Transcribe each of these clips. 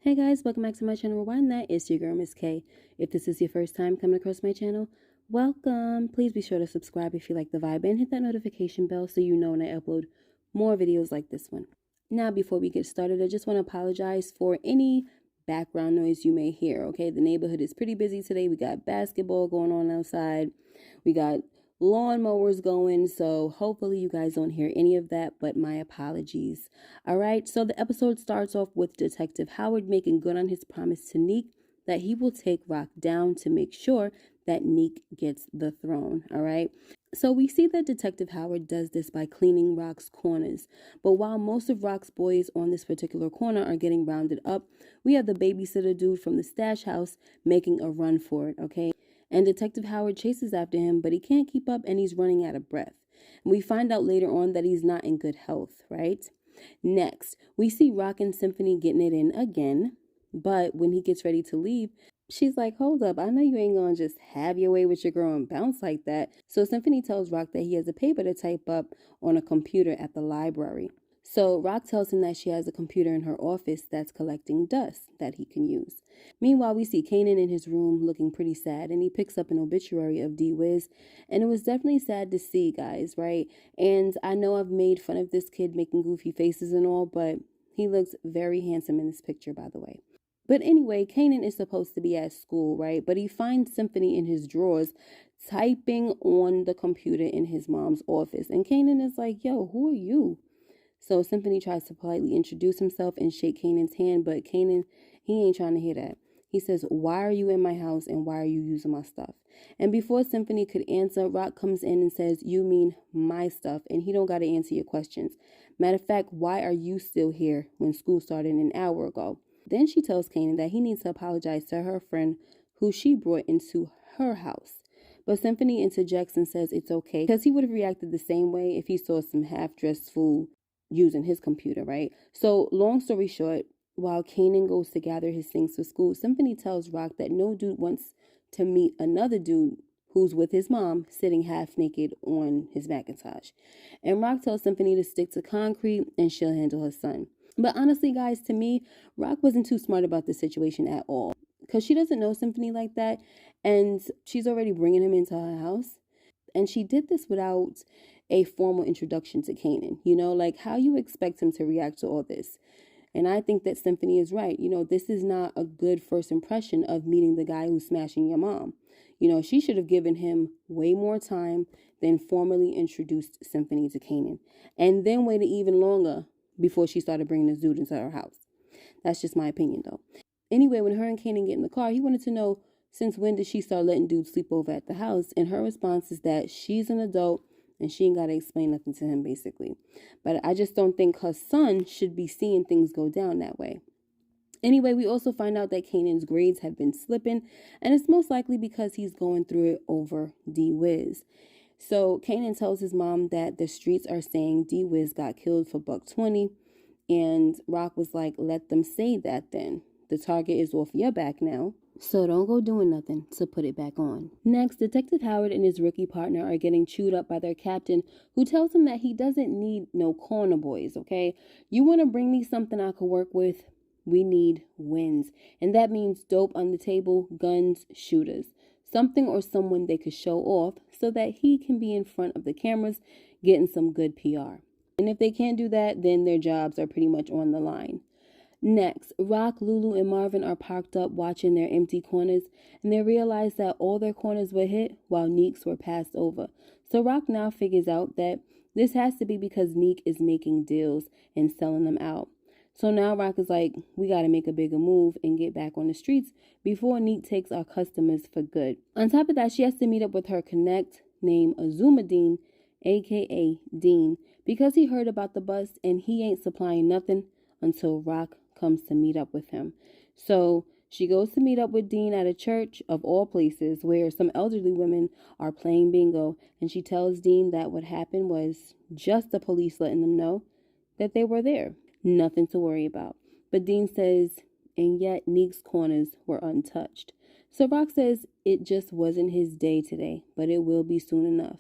Hey guys, welcome back to my channel. Rewind that. It's your girl, Miss K. If this is your first time coming across my channel, welcome. Please be sure to subscribe if you like the vibe and hit that notification bell so you know when I upload more videos like this one. Now, before we get started, I just want to apologize for any background noise you may hear, okay? The neighborhood is pretty busy today. We got basketball going on outside. We got lawnmowers going, so hopefully you guys don't hear any of that, but my apologies. All right, so the episode starts off with Detective Howard making good on his promise to Neek that he will take Rock down to make sure that Neek gets the throne. All right, so we see that Detective Howard does this by cleaning Rock's corners, but while most of Rock's boys on this particular corner are getting rounded up, we have the babysitter dude from the stash house making a run for it, okay? And Detective Howard chases after him, but he can't keep up and he's running out of breath. And we find out later on that he's not in good health, right? Next, we see Rock and Symphony getting it in again, but when he gets ready to leave, she's like, hold up, I know you ain't gonna just have your way with your girl and bounce like that. So Symphony tells Rock that he has a paper to type up on a computer at the library. So Rock tells him that she has a computer in her office that's collecting dust that he can use. Meanwhile, we see Kanan in his room looking pretty sad, and he picks up an obituary of D-Wiz, and it was definitely sad to see, guys, right? And I know I've made fun of this kid making goofy faces and all, but he looks very handsome in this picture, by the way. But anyway, Kanan is supposed to be at school, right? But he finds Symphony in his drawers typing on the computer in his mom's office, and Kanan is like, yo, who are you? So Symphony tries to politely introduce himself and shake Kanan's hand, but Kanan, he ain't trying to hear that. He says, why are you in my house and why are you using my stuff? And before Symphony could answer, Rock comes in and says, you mean my stuff, and he don't got to answer your questions. Matter of fact, why are you still here when school started an hour ago? Then she tells Kanan that he needs to apologize to her friend who she brought into her house. But Symphony interjects and says it's okay because he would have reacted the same way if he saw some half-dressed fool using his computer, right? So long story short, while Kanan goes to gather his things for school, Symphony tells Rock that no dude wants to meet another dude who's with his mom sitting half naked on his Macintosh. And Rock tells Symphony to stick to concrete and she'll handle her son. But honestly, guys, to me, Rock wasn't too smart about this situation at all because she doesn't know Symphony like that and she's already bringing him into her house. And she did this without a formal introduction to Kanan. You know, like how you expect him to react to all this. And I think that Symphony is right. You know, this is not a good first impression of meeting the guy who's smashing your mom. You know, she should have given him way more time than formally introduced Symphony to Kanan. And then waited even longer before she started bringing this dude into her house. That's just my opinion, though. Anyway, when her and Kanan get in the car, he wanted to know, since when did she start letting dudes sleep over at the house? And her response is that she's an adult and she ain't got to explain nothing to him, basically. But I just don't think her son should be seeing things go down that way. Anyway, we also find out that Kanan's grades have been slipping, and it's most likely because he's going through it over D-Wiz. So Kanan tells his mom that the streets are saying D-Wiz got killed for $120, and Rock was like, let them say that then. The target is off your back now. So don't go doing nothing to put it back on. Next, Detective Howard and his rookie partner are getting chewed up by their captain, who tells him that he doesn't need no corner boys, okay? You want to bring me something I could work with? We need wins. And that means dope on the table, guns, shooters. Something or someone they could show off so that he can be in front of the cameras getting some good PR. And if they can't do that, then their jobs are pretty much on the line. Next, Rock, Lulu, and Marvin are parked up watching their empty corners, and they realize that all their corners were hit while Neek's were passed over. So Rock now figures out that this has to be because Neek is making deals and selling them out. So now Rock is like, we got to make a bigger move and get back on the streets before Neek takes our customers for good. On top of that, she has to meet up with her connect named Azumadine, aka Dean, because he heard about the bus and he ain't supplying nothing until Rock comes to meet up with him. So she goes to meet up with Dean at a church of all places where some elderly women are playing bingo, and she tells Dean that what happened was just the police letting them know that they were there. Nothing to worry about. But Dean says, and yet Neek's corners were untouched. So Rock says it just wasn't his day today, but it will be soon enough.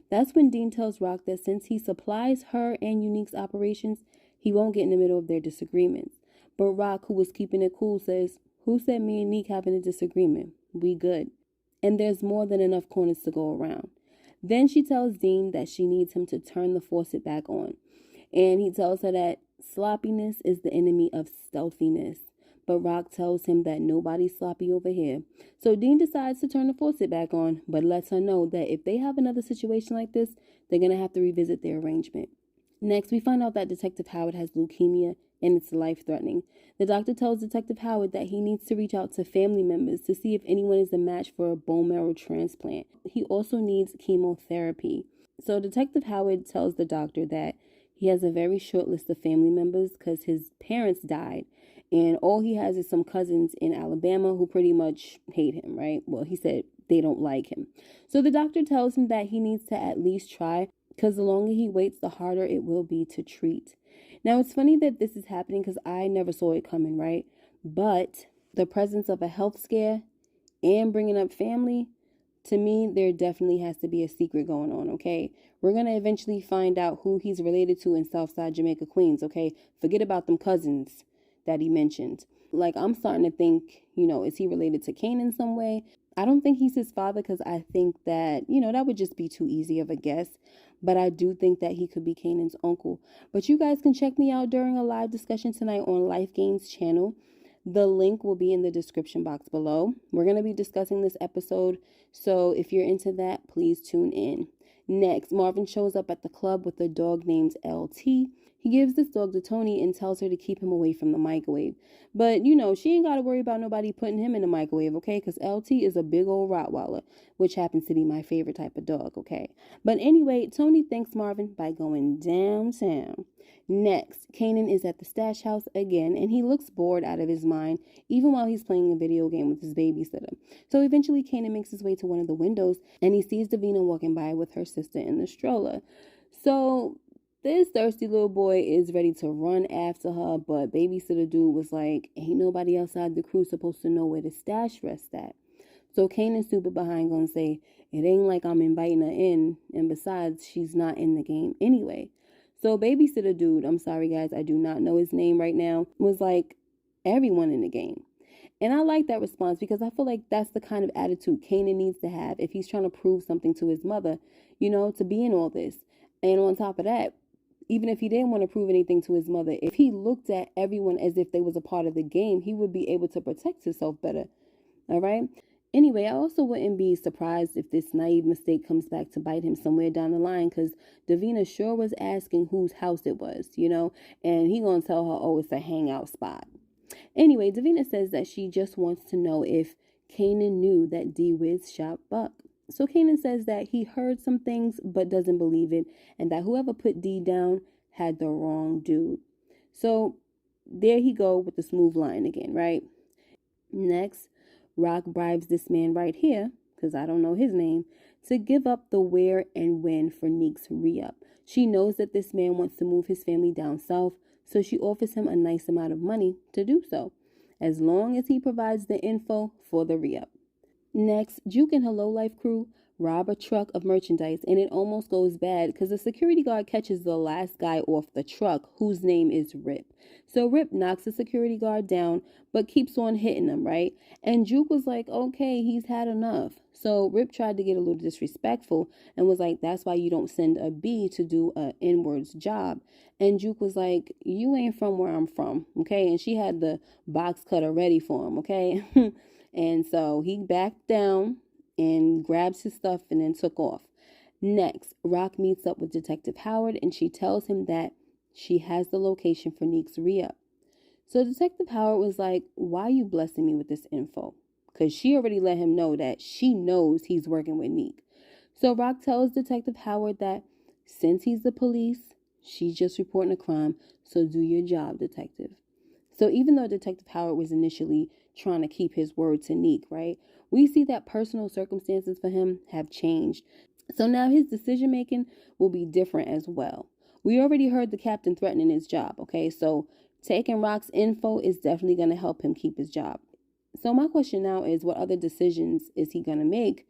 That's when Dean tells Rock that since he supplies her and Unique's operations, he won't get in the middle of their disagreements. But Rock, who was keeping it cool, says, "Who said me and Neek having a disagreement? We good. And there's more than enough corners to go around." Then she tells Dean that she needs him to turn the faucet back on. And he tells her that sloppiness is the enemy of stealthiness. But Rock tells him that nobody's sloppy over here. So Dean decides to turn the faucet back on, but lets her know that if they have another situation like this, they're going to have to revisit their arrangement. Next, we find out that Detective Howard has leukemia and it's life-threatening. The doctor tells Detective Howard that he needs to reach out to family members to see if anyone is a match for a bone marrow transplant. He also needs chemotherapy. So Detective Howard tells the doctor that he has a very short list of family members because his parents died, and all he has is some cousins in Alabama who pretty much hate him, right? Well, he said they don't like him. So the doctor tells him that he needs to at least try, because the longer he waits, the harder it will be to treat. Now, it's funny that this is happening because I never saw it coming, right? But the presence of a health scare and bringing up family, to me, there definitely has to be a secret going on, okay? We're going to eventually find out who he's related to in Southside Jamaica, Queens, okay? Forget about them cousins that he mentioned. Like, I'm starting to think, is he related to Kanan some way? I don't think he's his father because I think that, that would just be too easy of a guess. But I do think that he could be Kanan's uncle. But you guys can check me out during a live discussion tonight on Life Gains channel. The link will be in the description box below. We're going to be discussing this episode, so if you're into that, please tune in. Next, Marvin shows up at the club with a dog named LT. He gives this dog to Tony and tells her to keep him away from the microwave. But, she ain't got to worry about nobody putting him in the microwave, okay? Because LT is a big old Rottweiler, which happens to be my favorite type of dog, okay? But anyway, Tony thanks Marvin by going downtown. Next, Kanan is at the stash house again, and he looks bored out of his mind, even while he's playing a video game with his babysitter. So eventually, Kanan makes his way to one of the windows, and he sees Davina walking by with her sister in the stroller. So this thirsty little boy is ready to run after her, but babysitter dude was like, ain't nobody outside the crew supposed to know where the stash rests at. So Kanan's stupid behind gonna say, it ain't like I'm inviting her in, and besides, she's not in the game anyway. So babysitter dude, I'm sorry guys, I do not know his name right now, was like, everyone in the game. And I like that response because I feel like that's the kind of attitude Kanan needs to have if he's trying to prove something to his mother, to be in all this. And on top of that, even if he didn't want to prove anything to his mother, if he looked at everyone as if they was a part of the game, he would be able to protect himself better. All right? Anyway, I also wouldn't be surprised if this naive mistake comes back to bite him somewhere down the line, because Davina sure was asking whose house it was, and he gonna tell her, oh, it's a hangout spot. Anyway, Davina says that she just wants to know if Kanan knew that D-Wiz shot Buck. So Kanan says that he heard some things but doesn't believe it, and that whoever put D down had the wrong dude. So there he go with the smooth line again, right? Next, Rock bribes this man right here, because I don't know his name, to give up the where and when for Neek's re-up. She knows that this man wants to move his family down south, so she offers him a nice amount of money to do so, as long as he provides the info for the re-up. Next, Juke and her low-life crew rob a truck of merchandise, and it almost goes bad because the security guard catches the last guy off the truck, whose name is Rip. So Rip knocks the security guard down, but keeps on hitting him, right? And Juke was like, okay, he's had enough. So Rip tried to get a little disrespectful and was like, that's why you don't send a B to do a N-words job. And Juke was like, you ain't from where I'm from, okay? And she had the box cutter ready for him, okay? And so he backed down and grabs his stuff and then took off. Next, Rock meets up with Detective Howard, and she tells him that she has the location for Neek's re-up. So Detective Howard was like, why are you blessing me with this info? Because she already let him know that she knows he's working with Neek. So Rock tells Detective Howard that since he's the police, she's just reporting a crime, so do your job, detective. So even though Detective Howard was initially trying to keep his word to Neek, right, we see that personal circumstances for him have changed. So now his decision making will be different as well. We already heard the captain threatening his job, okay? So taking Rock's info is definitely going to help him keep his job. So my question now is, what other decisions is he going to make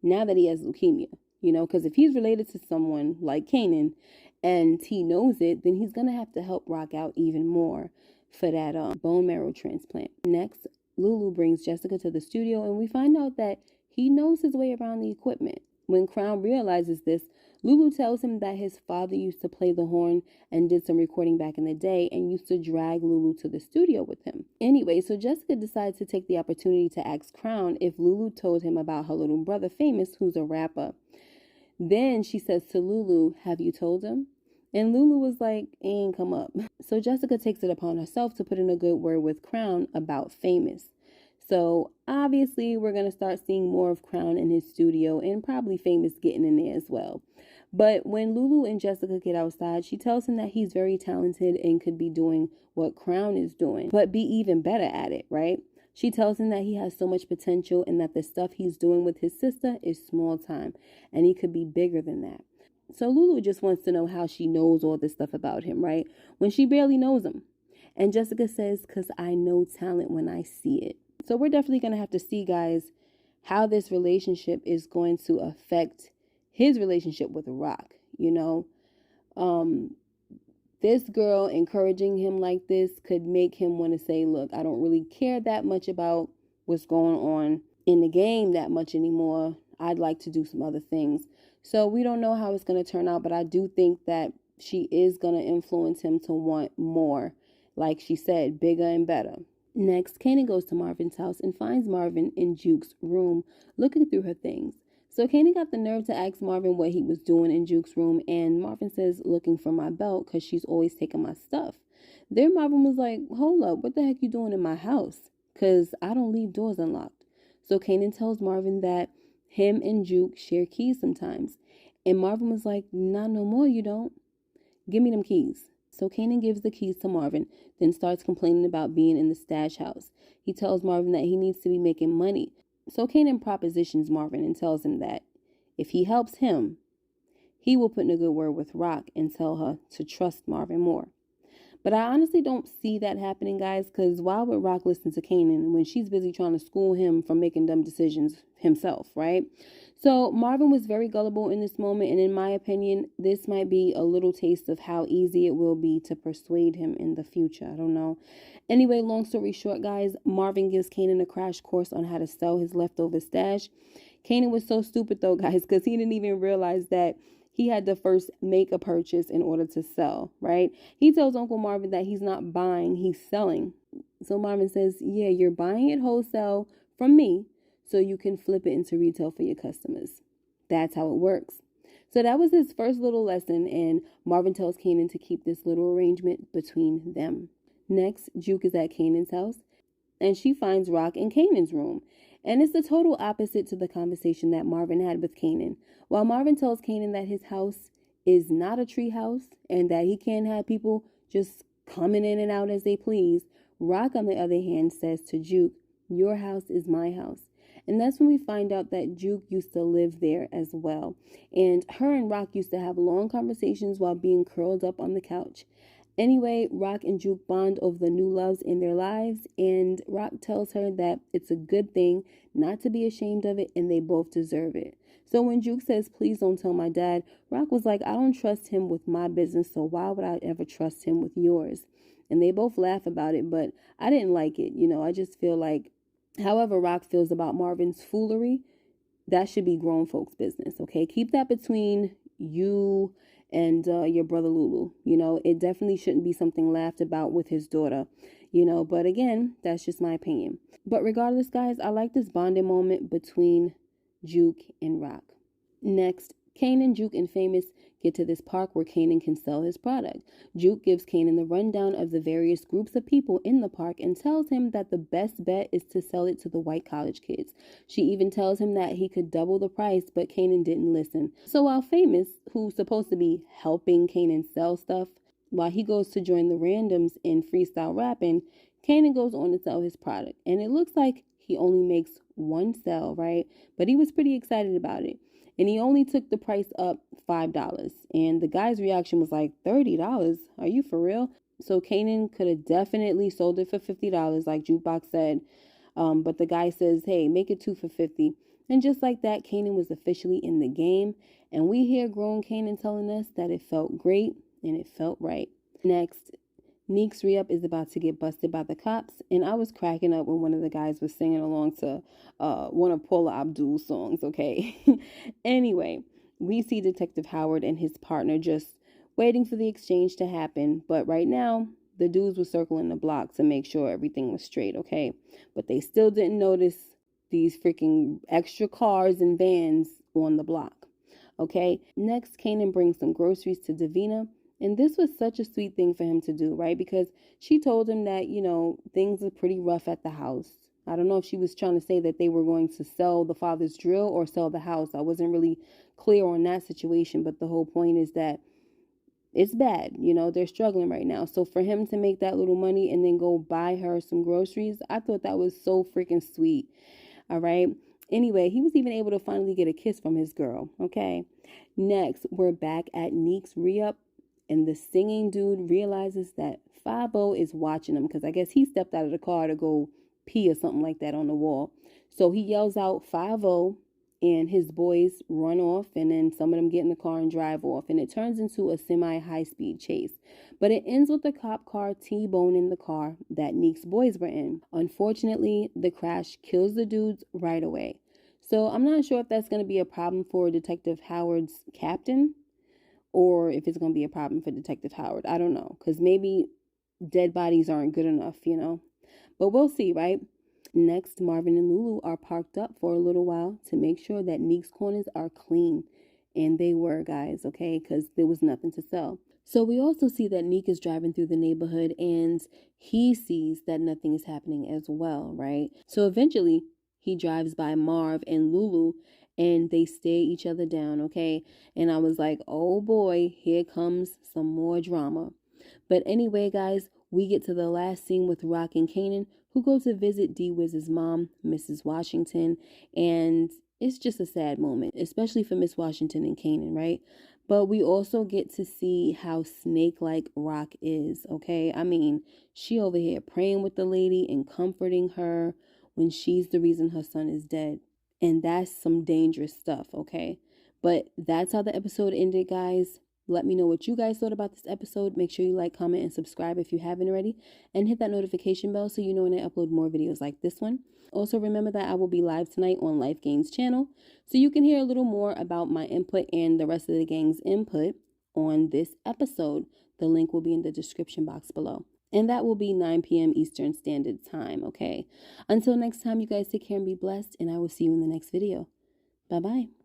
now that he has leukemia? Because if he's related to someone like Kanan and he knows it, then he's going to have to help Rock out even more. for that bone marrow transplant. Next, Lulu brings Jessica to the studio, and we find out that he knows his way around the equipment. When Crown realizes this, Lulu tells him that his father used to play the horn and did some recording back in the day and used to drag Lulu to the studio with him. Anyway, so Jessica decides to take the opportunity to ask Crown if Lulu told him about her little brother Famous, who's a rapper. Then she says to Lulu, "Have you told him?" And Lulu was like, "Ain't come up." So Jessica takes it upon herself to put in a good word with Crown about Famous. So obviously we're going to start seeing more of Crown in his studio and probably Famous getting in there as well. But when Lulu and Jessica get outside, she tells him that he's very talented and could be doing what Crown is doing, but be even better at it, right? She tells him that he has so much potential and that the stuff he's doing with his sister is small time and he could be bigger than that. So Lulu just wants to know how she knows all this stuff about him, right? When she barely knows him. And Jessica says, "'Cause I know talent when I see it." So we're definitely going to have to see, guys, how this relationship is going to affect his relationship with Rock. This girl encouraging him like this could make him want to say, "Look, I don't really care that much about what's going on in the game that much anymore. I'd like to do some other things." So we don't know how it's going to turn out, but I do think that she is going to influence him to want more. Like she said, bigger and better. Next, Kanan goes to Marvin's house and finds Marvin in Juke's room looking through her things. So Kanan got the nerve to ask Marvin what he was doing in Juke's room, and Marvin says, "Looking for my belt because she's always taking my stuff." Then Marvin was like, "Hold up, what the heck you doing in my house? Because I don't leave doors unlocked." So Kanan tells Marvin that him and Juke share keys sometimes. And Marvin was like, "Not no more, you don't. Give me them keys." So Kanan gives the keys to Marvin, then starts complaining about being in the stash house. He tells Marvin that he needs to be making money. So Kanan propositions Marvin and tells him that if he helps him, he will put in a good word with Rock and tell her to trust Marvin more. But I honestly don't see that happening, guys, because why would Rock listen to Kanan when she's busy trying to school him from making dumb decisions himself, right? So Marvin was very gullible in this moment, and in my opinion, this might be a little taste of how easy it will be to persuade him in the future. I don't know. Anyway, long story short, guys, Marvin gives Kanan a crash course on how to sell his leftover stash. Kanan was so stupid, though, guys, because he didn't even realize that he had to first make a purchase in order to sell, right? He tells Uncle Marvin that he's not buying, he's selling. So Marvin says, "Yeah, you're buying it wholesale from me so you can flip it into retail for your customers." That's how it works. So that was his first little lesson, and Marvin tells Kanan to keep this little arrangement between them. Next, Juke is at Kanan's house, and she finds Rock in Kanan's room. And it's the total opposite to the conversation that Marvin had with Kanan. While Marvin tells Kanan that his house is not a tree house and that he can't have people just coming in and out as they please, Rock, on the other hand, says to Juke, "Your house is my house." And that's when we find out that Juke used to live there as well. And her and Rock used to have long conversations while being curled up on the couch. Anyway, Rock and Juke bond over the new loves in their lives, and Rock tells her that it's a good thing not to be ashamed of it, and they both deserve it. So when Juke says, "Please don't tell my dad," Rock was like, "I don't trust him with my business, so why would I ever trust him with yours?" And they both laugh about it, but I didn't like it. I just feel like however Rock feels about Marvin's foolery, that should be grown folks' business, okay? Keep that between you and your brother Lulu. It definitely shouldn't be something laughed about with his daughter, but again, that's just my opinion. But regardless, guys, I like this bonding moment between Juke and Rock. Next, Kanan, Juke, and Famous get to this park where Kanan can sell his product. Juke gives Kanan the rundown of the various groups of people in the park and tells him that the best bet is to sell it to the white college kids. She even tells him that he could double the price, but Kanan didn't listen. So while Famous, who's supposed to be helping Kanan sell stuff, while he goes to join the randoms in freestyle rapping, Kanan goes on to sell his product. And it looks like he only makes one sell, right? But he was pretty excited about it. And he only took the price up $5. And the guy's reaction was like, $30? Are you for real? So Kanan could have definitely sold it for $50, like Jukebox said. But the guy says, "Hey, make it 2 for $50. And just like that, Kanan was officially in the game. And we hear grown Kanan telling us that it felt great and it felt right. Next, Neek's re-up is about to get busted by the cops, and I was cracking up when one of the guys was singing along to one of Paula Abdul's songs, okay? Anyway, we see Detective Howard and his partner just waiting for the exchange to happen, but right now, the dudes were circling the block to make sure everything was straight, okay? But they still didn't notice these freaking extra cars and vans on the block. Okay, next, Kanan brings some groceries to Davina. And this was such a sweet thing for him to do, right? Because she told him that, things are pretty rough at the house. I don't know if she was trying to say that they were going to sell the father's drill or sell the house. I wasn't really clear on that situation, but the whole point is that it's bad. They're struggling right now. So for him to make that little money and then go buy her some groceries, I thought that was so freaking sweet. All right. Anyway, he was even able to finally get a kiss from his girl. Okay. Next, we're back at Neek's re-up, and the singing dude realizes that 5-0 is watching him because I guess he stepped out of the car to go pee or something like that on the wall. So he yells out 5-0, and his boys run off, and then some of them get in the car and drive off, and it turns into a semi-high-speed chase. But it ends with the cop car T-boning the car that Neek's boys were in. Unfortunately, the crash kills the dudes right away. So I'm not sure if that's going to be a problem for Detective Howard's captain or if it's going to be a problem for Detective Howard. I don't know, because maybe dead bodies aren't good enough, But we'll see, right? Next, Marvin and Lulu are parked up for a little while to make sure that Neek's corners are clean. And they were, guys, okay, because there was nothing to sell. So we also see that Neek is driving through the neighborhood and he sees that nothing is happening as well, right? So eventually he drives by Marv and Lulu and they stare each other down, okay? And I was like, oh boy, here comes some more drama. But anyway, guys, we get to the last scene with Rock and Kanan, who go to visit D-Wiz's mom, Mrs. Washington, and it's just a sad moment, especially for Miss Washington and Kanan, right? But we also get to see how snake-like Rock is, okay? I mean, she over here praying with the lady and comforting her when she's the reason her son is dead. And that's some dangerous stuff, okay? But that's how the episode ended, guys. Let me know what you guys thought about this episode. Make sure you like, comment, and subscribe if you haven't already. And hit that notification bell so you know when I upload more videos like this one. Also, remember that I will be live tonight on Life Gains channel, so you can hear a little more about my input and the rest of the gang's input on this episode. The link will be in the description box below. And that will be 9 p.m. Eastern Standard Time, okay? Until next time, you guys take care and be blessed, and I will see you in the next video. Bye-bye.